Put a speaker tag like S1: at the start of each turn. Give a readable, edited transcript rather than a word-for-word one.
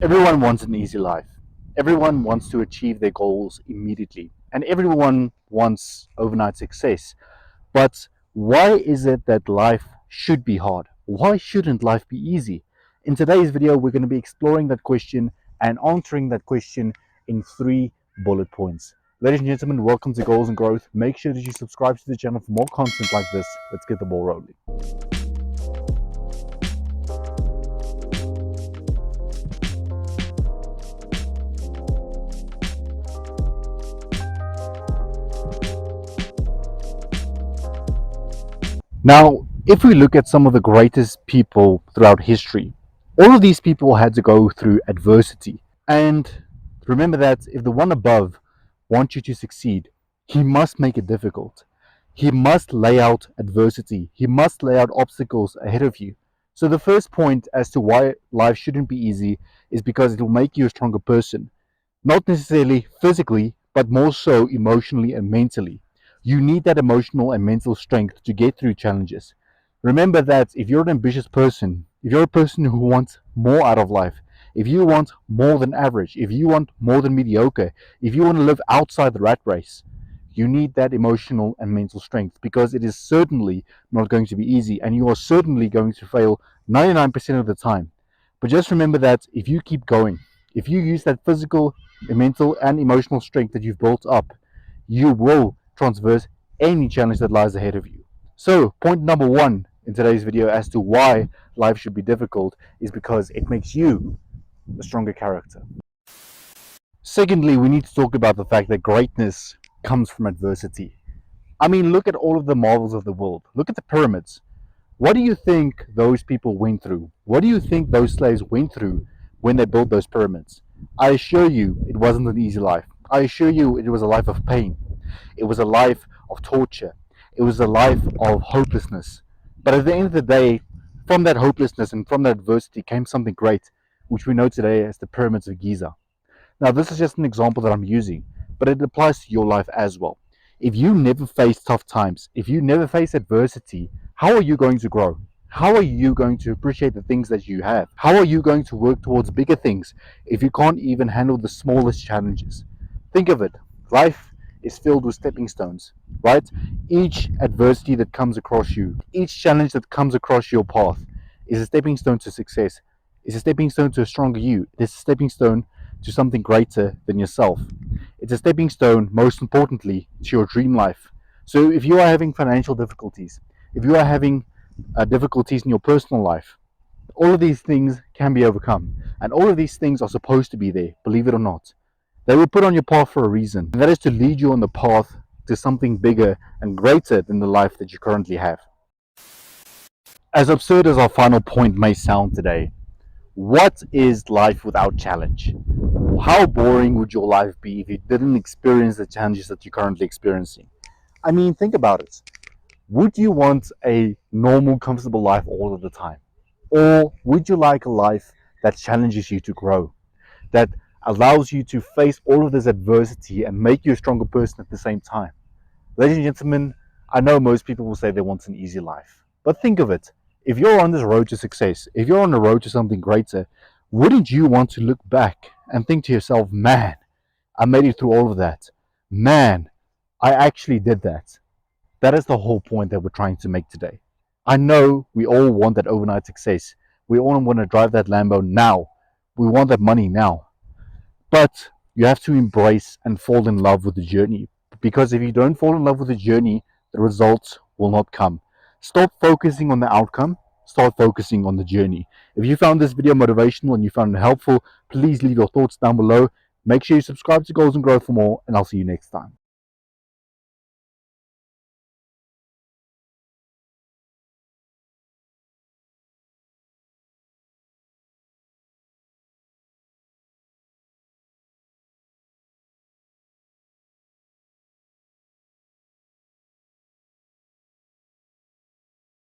S1: Everyone wants an easy life. Everyone wants to achieve their goals immediately. And everyone wants overnight success. But why is it that life should be hard? Why shouldn't life be easy? In today's video, we're going to be exploring that question and answering that question in 3 bullet points. Ladies and gentlemen, welcome to Goals and Growth. Make sure that you subscribe to the channel for more content like this. Let's get the ball rolling. Now, if we look at some of the greatest people throughout history, all of these people had to go through adversity. And remember that if the one above wants you to succeed, he must make it difficult. He must lay out adversity. He must lay out obstacles ahead of you. So the first point as to why life shouldn't be easy is because it will make you a stronger person. Not necessarily physically, but more so emotionally and mentally. You need that emotional and mental strength to get through challenges. Remember that if you're an ambitious person, if you're a person who wants more out of life, if you want more than average, if you want more than mediocre, if you want to live outside the rat race, you need that emotional and mental strength, because it is certainly not going to be easy and you are certainly going to fail 99% of the time. But just remember that if you keep going, if you use that physical, mental, and emotional strength that you've built up, you will traverse any challenge that lies ahead of you. So, point number one in today's video as to why life should be difficult is because it makes you a stronger character. Secondly, we need to talk about the fact that greatness comes from adversity. I mean, look at all of the marvels of the world. Look at the pyramids. What do you think those people went through? What do you think those slaves went through when they built those pyramids? I assure you, it wasn't an easy life. I assure you, it was a life of pain. It was a life of torture. It was a life of hopelessness. But at the end of the day, from that hopelessness and from that adversity came something great, which we know today as the pyramids of Giza. Now, this is just an example that I'm using, but it applies to your life as well. If you never face tough times, if you never face adversity, how are you going to grow? How are you going to appreciate the things that you have? How are you going to work towards bigger things if you can't even handle the smallest challenges? Think of it. Life is filled with stepping stones, right? Each adversity that comes across you, each challenge that comes across your path is a stepping stone to success. It's a stepping stone to a stronger you. It's a stepping stone to something greater than yourself. It's a stepping stone, most importantly, to your dream life. So if you are having financial difficulties, if you are having difficulties in your personal life, all of these things can be overcome. And all of these things are supposed to be there, believe it or not. They were put on your path for a reason, and that is to lead you on the path to something bigger and greater than the life that you currently have. As absurd as our final point may sound today, what is life without challenge? How boring would your life be if you didn't experience the challenges that you're currently experiencing? I mean, think about it. Would you want a normal, comfortable life all of the time? Or would you like a life that challenges you to grow, that allows you to face all of this adversity and make you a stronger person at the same time? Ladies and gentlemen, I know most people will say they want an easy life, but think of it. If you're on this road to success, if you're on the road to something greater, wouldn't you want to look back and think to yourself, man, I made it through all of that. Man, I actually did that. That is the whole point that we're trying to make today. I know we all want that overnight success. We all want to drive that Lambo now. We want that money now. But you have to embrace and fall in love with the journey. Because if you don't fall in love with the journey, the results will not come. Stop focusing on the outcome. Start focusing on the journey. If you found this video motivational and you found it helpful, please leave your thoughts down below. Make sure you subscribe to Goals and Growth for more, and I'll see you next time.